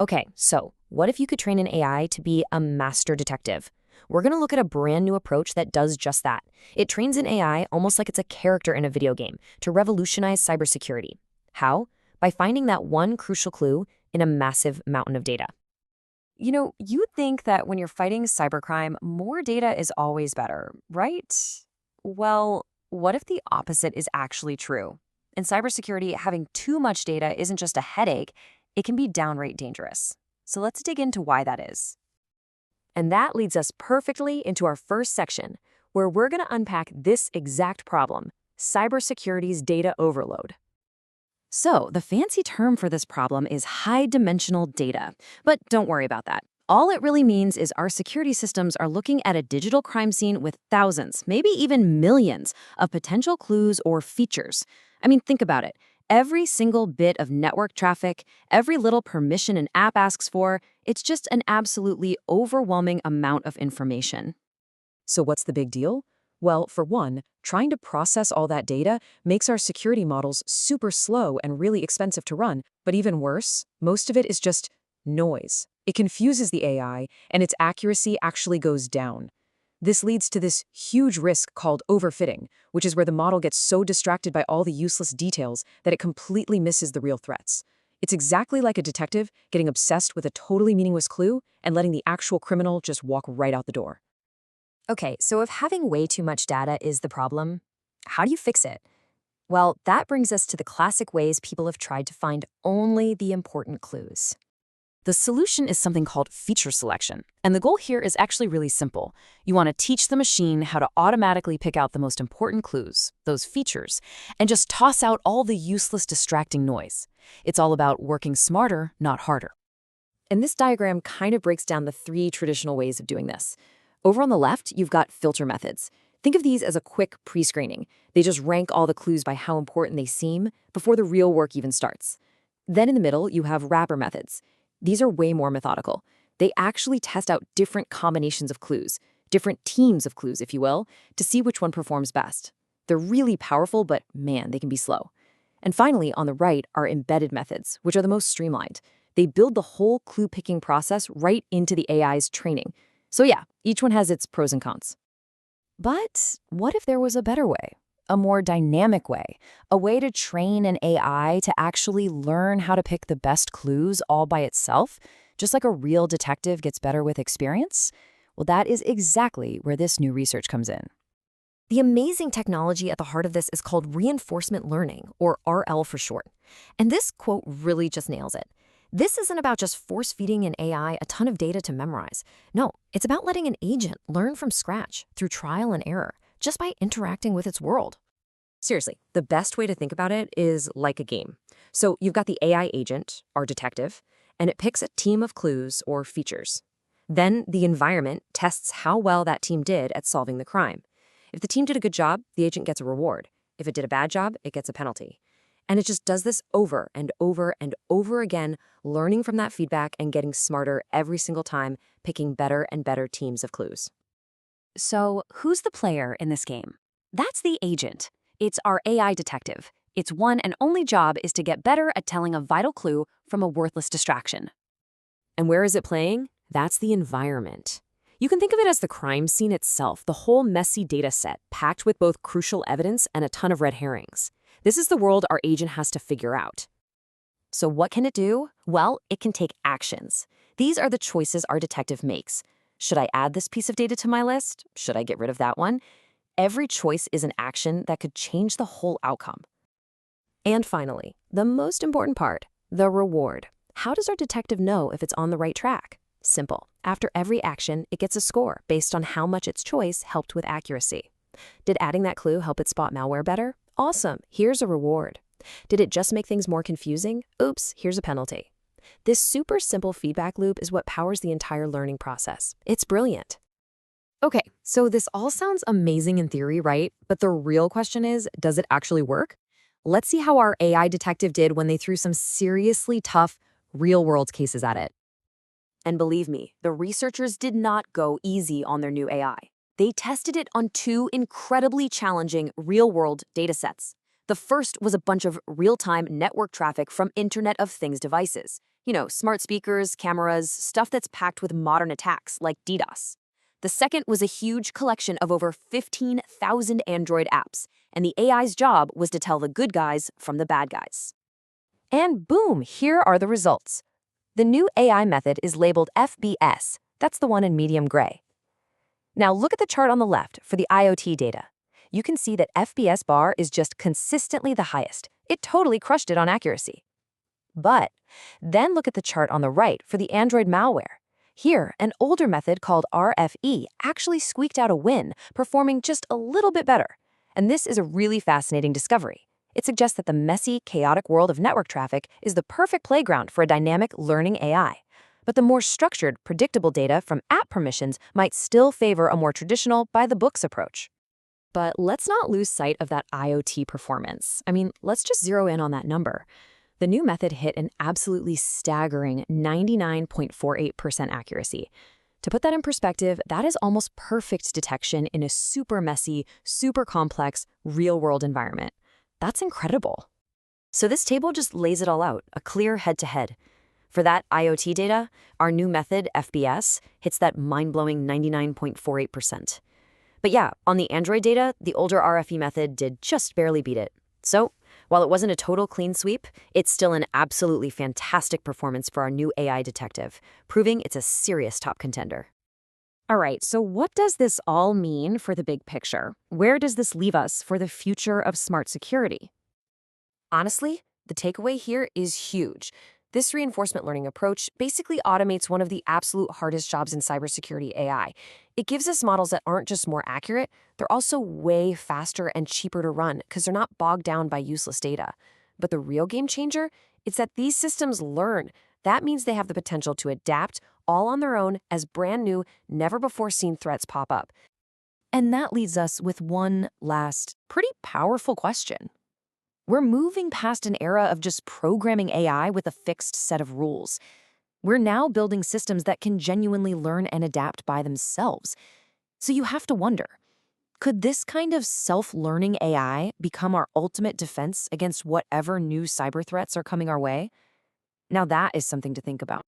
Okay, so what if you could train an AI to be a master detective? We're going to look at a brand new approach that does just that. It trains an AI almost like it's a character in a video game to revolutionize cybersecurity. How? By finding that one crucial clue in a massive mountain of data. You'd think that when you're fighting cybercrime, more data is always better, right? Well, what if the opposite is actually true? In cybersecurity, having too much data isn't just a headache, it can be downright dangerous. So let's dig into why that is. And that leads us perfectly into our first section, where we're going to unpack this exact problem, cybersecurity's data overload. So, the fancy term for this problem is high-dimensional data. But don't worry about that. All it really means is our security systems are looking at a digital crime scene with thousands, maybe even millions, of potential clues or features. I mean, think about it. Every single bit of network traffic, every little permission an app asks for, it's just an absolutely overwhelming amount of information. So what's the big deal? Well, for one, trying to process all that data makes our security models super slow and really expensive to run. But even worse, most of it is just noise. It confuses the AI, and its accuracy actually goes down. This leads to this huge risk called overfitting, which is where the model gets so distracted by all the useless details that it completely misses the real threats. It's exactly like a detective getting obsessed with a totally meaningless clue and letting the actual criminal just walk right out the door. Okay, so if having way too much data is the problem, how do you fix it? Well, that brings us to the classic ways people have tried to find only the important clues. The solution is something called feature selection, and the goal here is actually really simple. You want to teach the machine how to automatically pick out the most important clues, those features, and just toss out all the useless distracting noise. It's all about working smarter, not harder. And this diagram kind of breaks down the three traditional ways of doing this. Over on the left, you've got filter methods. Think of these as a quick pre-screening. They just rank all the clues by how important they seem before the real work even starts. Then in the middle, you have wrapper methods. These are way more methodical. They actually test out different combinations of clues, different teams of clues, if you will, to see which one performs best. They're really powerful, but man, they can be slow. And finally, on the right are embedded methods, which are the most streamlined. They build the whole clue-picking process right into the AI's training. So yeah, each one has its pros and cons. But what if there was a better way? A more dynamic way, a way to train an AI to actually learn how to pick the best clues all by itself, just like a real detective gets better with experience? Well, that is exactly where this new research comes in. The amazing technology at the heart of this is called reinforcement learning, or RL for short. And this quote really just nails it. This isn't about just force-feeding an AI a ton of data to memorize. No, it's about letting an agent learn from scratch through trial and error, just by interacting with its world. Seriously, the best way to think about it is like a game. So you've got the AI agent, our detective, and it picks a team of clues or features. Then the environment tests how well that team did at solving the crime. If the team did a good job, the agent gets a reward. If it did a bad job, it gets a penalty. And it just does this over and over and over again, learning from that feedback and getting smarter every single time, picking better and better teams of clues. So, who's the player in this game? That's the agent. It's our AI detective. Its one and only job is to get better at telling a vital clue from a worthless distraction. And where is it playing? That's the environment. You can think of it as the crime scene itself, the whole messy data set, packed with both crucial evidence and a ton of red herrings. This is the world our agent has to figure out. So what can it do? Well, it can take actions. These are the choices our detective makes. Should I add this piece of data to my list? Should I get rid of that one? Every choice is an action that could change the whole outcome. And finally, the most important part, the reward. How does our detective know if it's on the right track? Simple. After every action, it gets a score based on how much its choice helped with accuracy. Did adding that clue help it spot malware better? Awesome, here's a reward. Did it just make things more confusing? Oops, here's a penalty. This super simple feedback loop is what powers the entire learning process. It's brilliant. Okay, so this all sounds amazing in theory, right? But the real question is, does it actually work? Let's see how our AI detective did when they threw some seriously tough, real-world cases at it. And believe me, the researchers did not go easy on their new AI. They tested it on two incredibly challenging real-world datasets. The first was a bunch of real-time network traffic from Internet of Things devices. Smart speakers, cameras, stuff that's packed with modern attacks like DDoS. The second was a huge collection of over 15,000 Android apps, and the AI's job was to tell the good guys from the bad guys. And boom, here are the results. The new AI method is labeled FBS. That's the one in medium gray. Now look at the chart on the left for the IoT data. You can see that FBS bar is just consistently the highest. It totally crushed it on accuracy. But then look at the chart on the right for the Android malware. Here, an older method called RFE actually squeaked out a win, performing just a little bit better. And this is a really fascinating discovery. It suggests that the messy, chaotic world of network traffic is the perfect playground for a dynamic learning AI. But the more structured, predictable data from app permissions might still favor a more traditional, by-the-books approach. But let's not lose sight of that IoT performance. Let's just zero in on that number. The new method hit an absolutely staggering 99.48% accuracy. To put that in perspective, that is almost perfect detection in a super messy, super complex, real-world environment. That's incredible. So this table just lays it all out, a clear head-to-head. For that IoT data, our new method, FBS, hits that mind-blowing 99.48%. But yeah, on the Android data, the older RFE method did just barely beat it. So, while it wasn't a total clean sweep, it's still an absolutely fantastic performance for our new AI detective, proving it's a serious top contender. All right, so what does this all mean for the big picture? Where does this leave us for the future of smart security? Honestly, the takeaway here is huge. This reinforcement learning approach basically automates one of the absolute hardest jobs in cybersecurity AI. It gives us models that aren't just more accurate, they're also way faster and cheaper to run because they're not bogged down by useless data. But the real game changer is that these systems learn. That means they have the potential to adapt all on their own as brand new, never-before-seen threats pop up. And that leads us with one last, pretty powerful question. We're moving past an era of just programming AI with a fixed set of rules. We're now building systems that can genuinely learn and adapt by themselves. So you have to wonder, could this kind of self-learning AI become our ultimate defense against whatever new cyber threats are coming our way? Now that is something to think about.